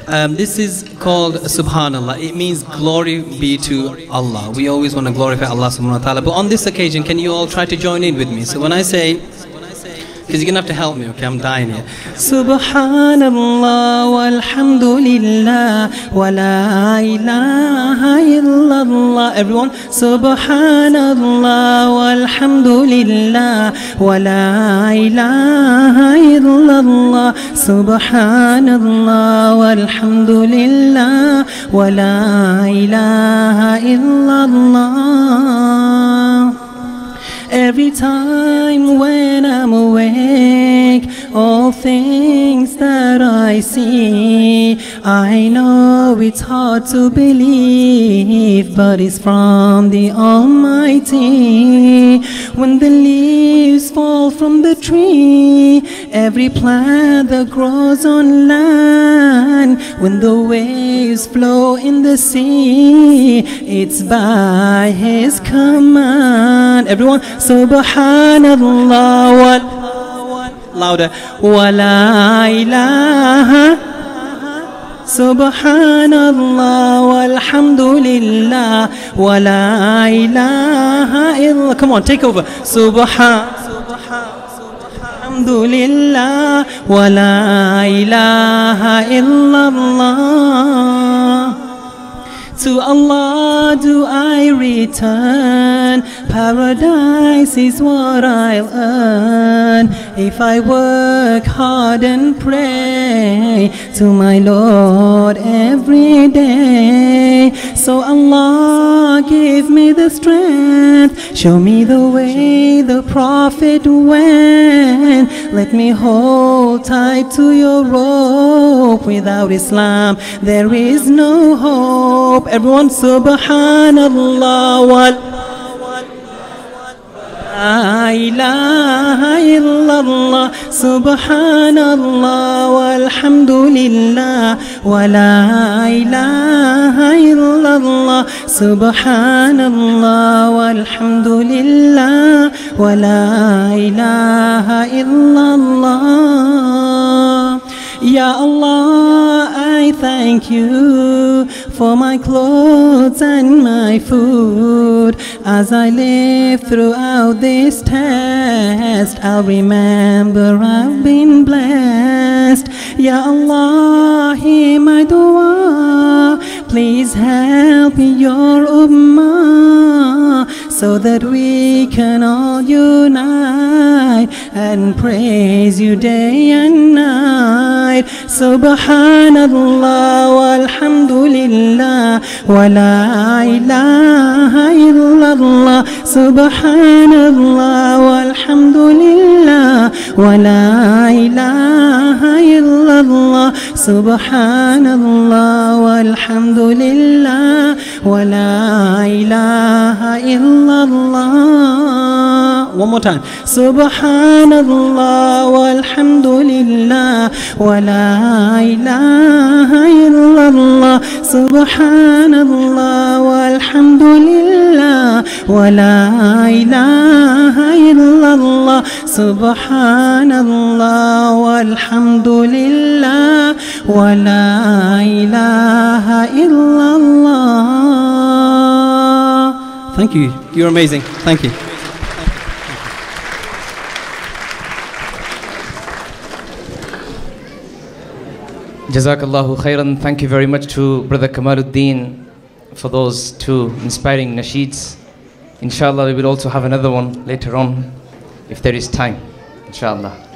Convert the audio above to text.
This is called Subhanallah. It means glory be to Allah. We always want to glorify Allah subhanahu wa ta'ala. But on this occasion, can you all try to join in with me? So when I say, because you're going to have to help me, okay? I'm dying here. Subhanallah walhamdulillah wa la ilaha illallah. Everyone. Subhanallah walhamdulillah wa la ilaha illallah. Subhanallah walhamdulillah wa la ilaha illallah. Every time when I'm awake, all things that I see, I know it's hard to believe, but it's from the Almighty. When the leaves fall from the tree, every plant that grows on land, when the waves flow in the sea, it's by His command. Everyone, Subhanallah wa louder wa la ilaha. Subhanallah walhamdulillah wa la ilaha illallah. Come on, take over. Alhamdulillah wa la ilaha illallah. To Allah do I return, paradise is what I'll earn if I work hard and pray to my Lord every day. So Allah give me the strength, show me the way the Prophet went. Let me hold tight to your rope. Without Islam there is no hope. Everyone, Subhanallah wa la ilaha illallah. Subhanallah walhamdulillah wa la ilaha illallah. Subhanallah walhamdulillah wa la ilaha illallah. Ya Allah, I thank you for my clothes and my food. As I live throughout this test, I'll remember I've been blessed. Ya Allah, hear my dua. Please help your ummah so that we can all unite and praise you day and night. Subhanallah walhamdulillah wa la ilaha illallah. Subhanallah walhamdulillah wa la ilaha illallah. Subhanallah walhamdulillah wa la ilaha illallah. One more time. Subhanallah walhamdulillah wa la ilaha illallah. Subhanallah walhamdulillah wa la ilaha illallah. Subhanallah walhamdulillah wa la ilaha illallah. Thank you. You're amazing. Thank you. Jazakallahu khairan. Thank you very much to Brother Kamaluddin for those two inspiring nasheeds. Inshallah, we will also have another one later on if there is time. Inshallah.